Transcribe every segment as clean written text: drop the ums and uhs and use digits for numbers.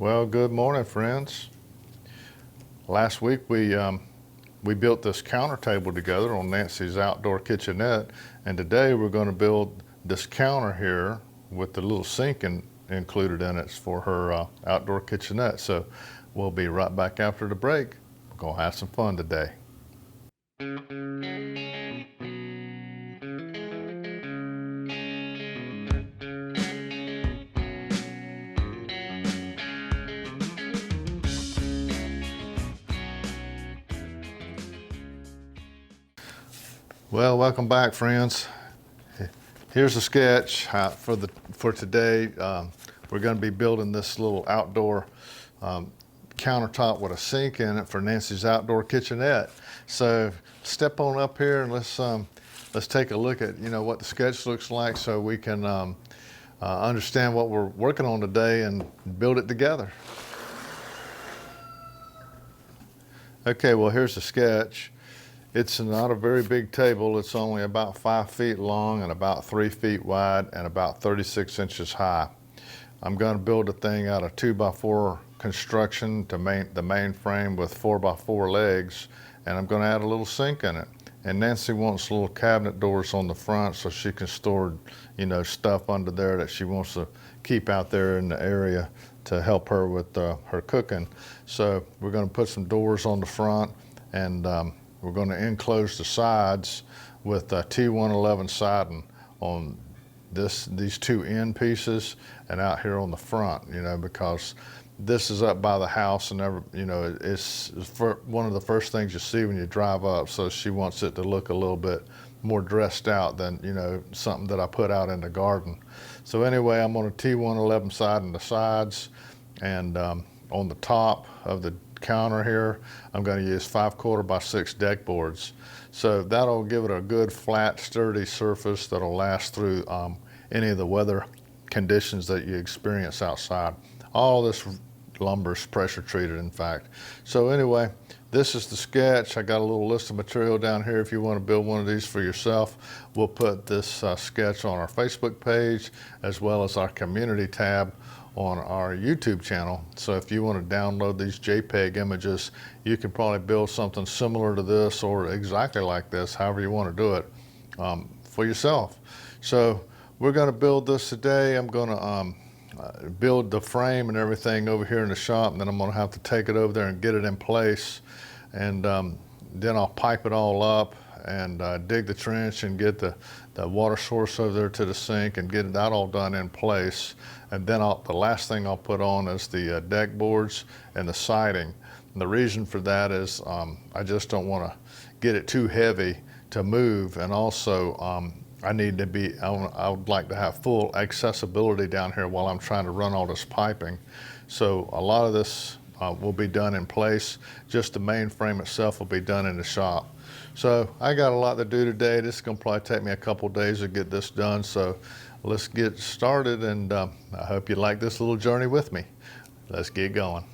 Well, good morning, friends. Last week we built this counter table together on Nancy's outdoor kitchenette, and today we're going to build this counter here with the little sink included in it for her outdoor kitchenette. So we'll be right back after the break. We're going to have some fun today. Well, welcome back, friends. Here's a sketch for today. We're going to be building this little outdoor countertop with a sink in it for Nancy's outdoor kitchenette. So step on up here and let's take a look at what the sketch looks like, so we can understand what we're working on today and build it together. Okay, well, here's the sketch. It's not a very big table. It's only about 5 feet long and about 3 feet wide and about 36 inches high. I'm going to build a thing out of 2x4 construction to the main frame with 4x4 legs, and I'm going to add a little sink in it. And Nancy wants little cabinet doors on the front so she can store stuff under there that she wants to keep out there in the area to help her with her cooking. So we're going to put some doors on the front, and we're going to enclose the sides with T111 siding on these two end pieces and out here on the front, because this is up by the house, and it's one of the first things you see when you drive up. So she wants it to look a little bit more dressed out than something that I put out in the garden. So anyway, I'm on a T111 siding the sides, and on the top of the counter here, I'm going to use 5/4 by 6 deck boards. So that'll give it a good flat sturdy surface that'll last through any of the weather conditions that you experience outside. All this lumber is pressure treated, in fact. So anyway, this is the sketch. I got a little list of material down here if you want to build one of these for yourself. We'll put this sketch on our Facebook page as well as our community tab on our YouTube channel. So if you want to download these JPEG images, you can probably build something similar to this or exactly like this, however you want to do it, for yourself. So we're going to build this today. I'm going to build the frame and everything over here in the shop, and then I'm going to have to take it over there and get it in place, and then I'll pipe it all up and dig the trench and get the water source over there to the sink and get that all done in place. And then the last thing I'll put on is the deck boards and the siding. And the reason for that is I just don't want to get it too heavy to move, and also I would like to have full accessibility down here while I'm trying to run all this piping. So a lot of this will be done in place. Just the main frame itself will be done in the shop. So I got a lot to do today. This is going to probably take me a couple days to get this done. So let's get started, and I hope you like this little journey with me. Let's get going.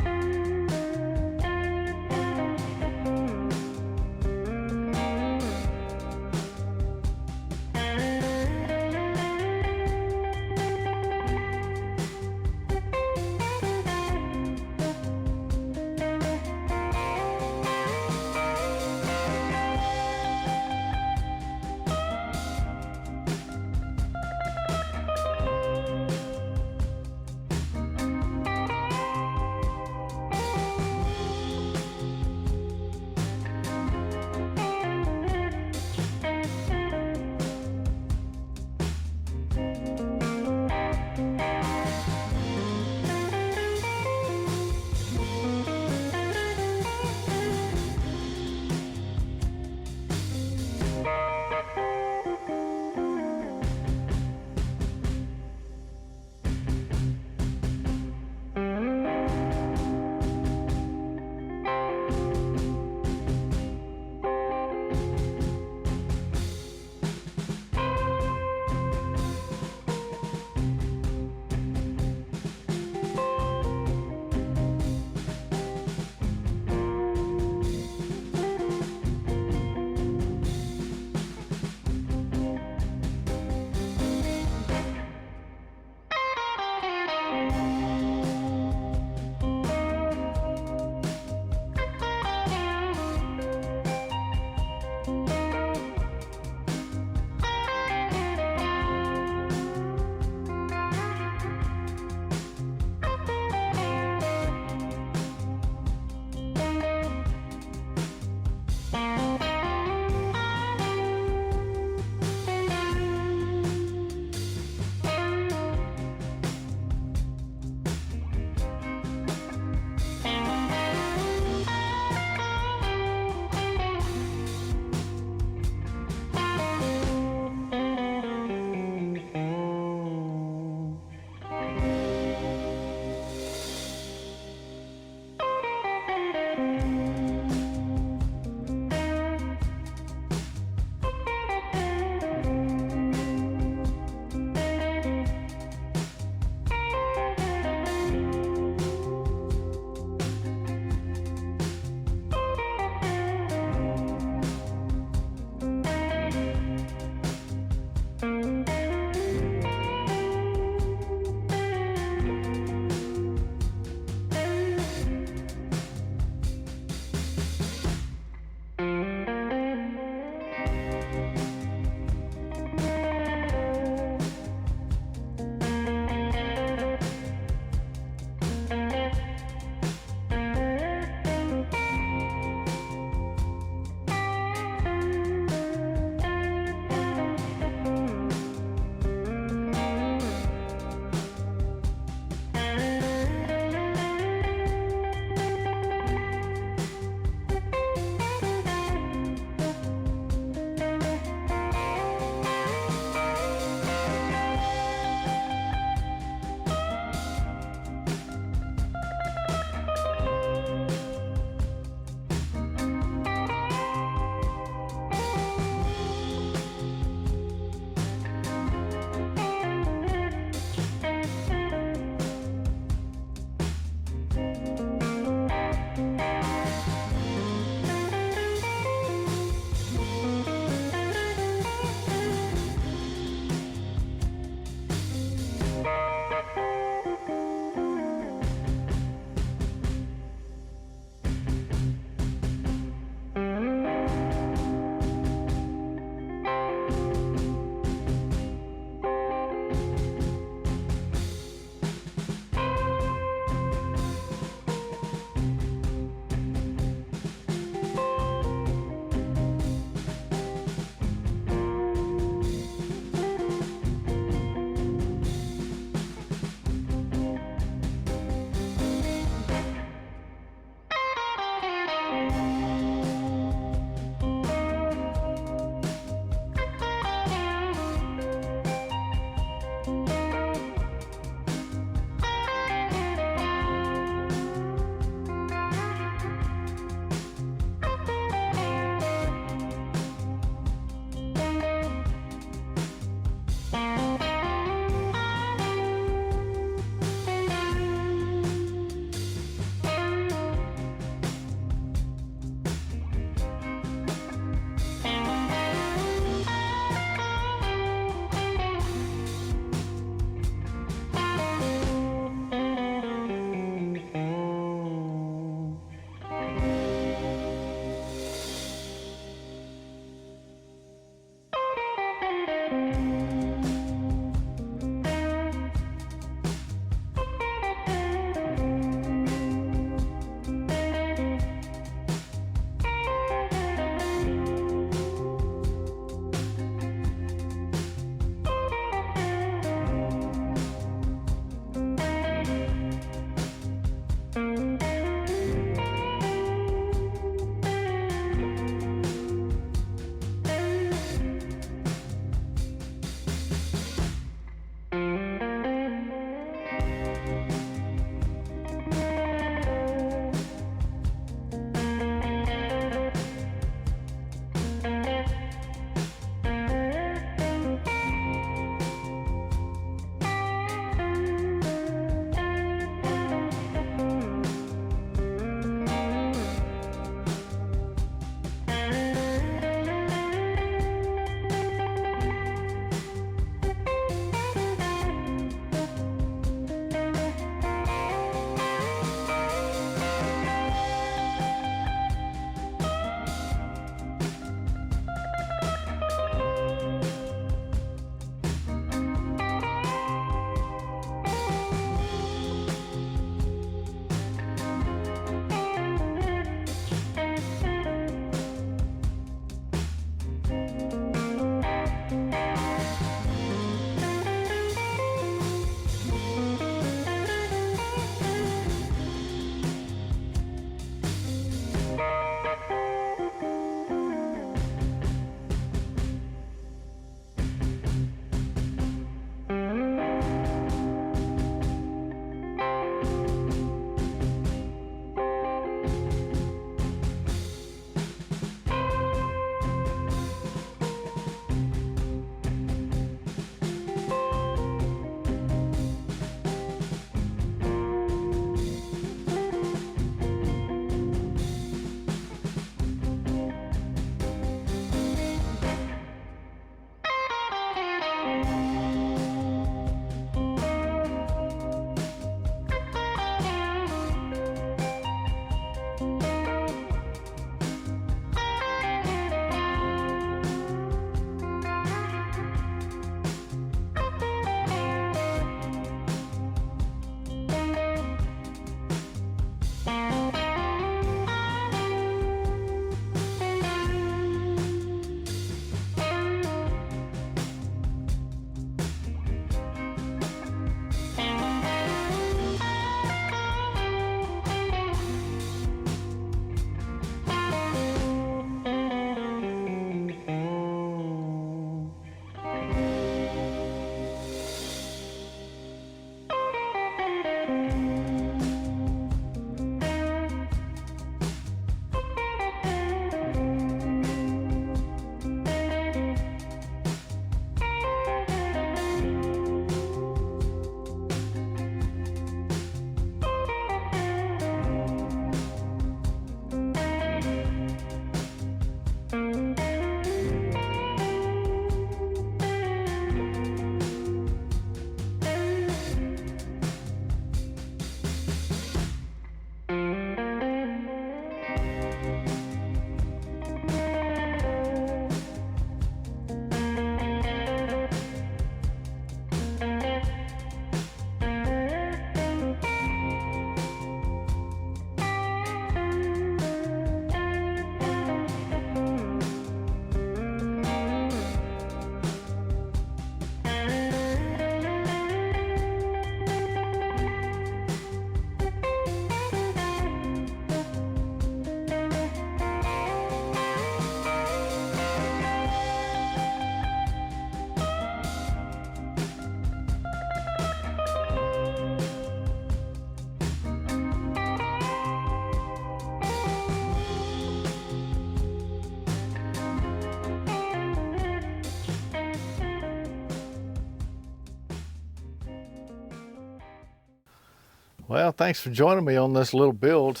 Well, thanks for joining me on this little build.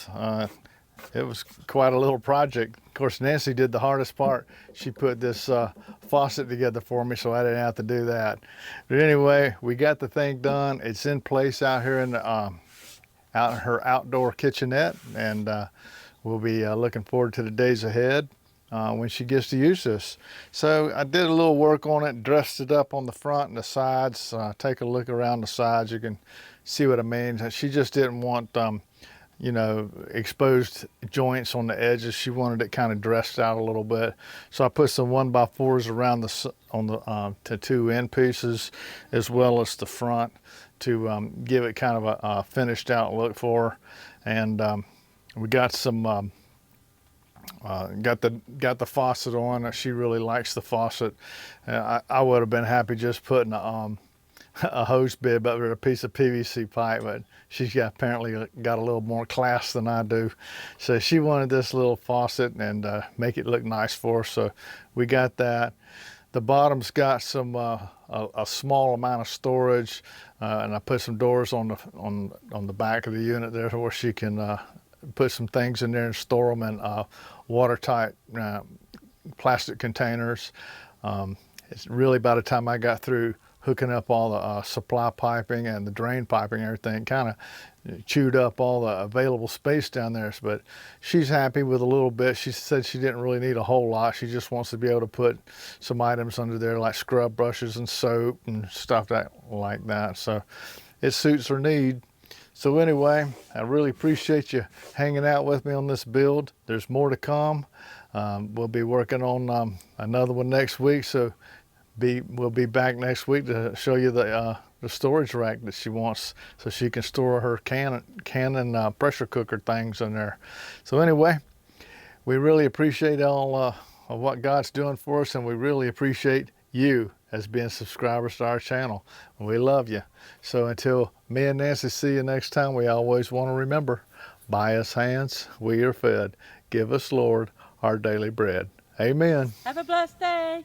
It was quite a little project. Of course, Nancy did the hardest part. She put this faucet together for me, so I didn't have to do that. But anyway, we got the thing done. It's in place out here in the, out in her outdoor kitchenette, and we'll be looking forward to the days ahead when she gets to use this. So I did a little work on it, dressed it up on the front and the sides. Take a look around the sides. You can see what I mean. She just didn't want you know, exposed joints on the edges. She wanted it kind of dressed out a little bit. So I put some 1x4s around the two end pieces as well as the front to give it kind of a finished out look for her. And we got some got the faucet on. She really likes the faucet. I would have been happy just putting a hose bib up with a piece of PVC pipe, but she's apparently got a little more class than I do. So she wanted this little faucet and make it look nice for her. So we got that. The bottom's got some a small amount of storage, and I put some doors on the back of the unit there where she can put some things in there and store them in watertight plastic containers. It's really, by the time I got through hooking up all the supply piping and the drain piping and everything, kind of chewed up all the available space down there. But she's happy with a little bit. She said she didn't really need a whole lot. She just wants to be able to put some items under there like scrub brushes and soap and stuff like that. So it suits her need. So anyway, I really appreciate you hanging out with me on this build. There's more to come. We'll be working on another one next week. So we'll be back next week to show you the storage rack that she wants, so she can store her can and pressure cooker things in there. So anyway, we really appreciate all of what God's doing for us, and we really appreciate you as being subscribers to our channel. We love you. So until me and Nancy see you next time, we always want to remember, by His hands we are fed. Give us, Lord, our daily bread. Amen. Have a blessed day.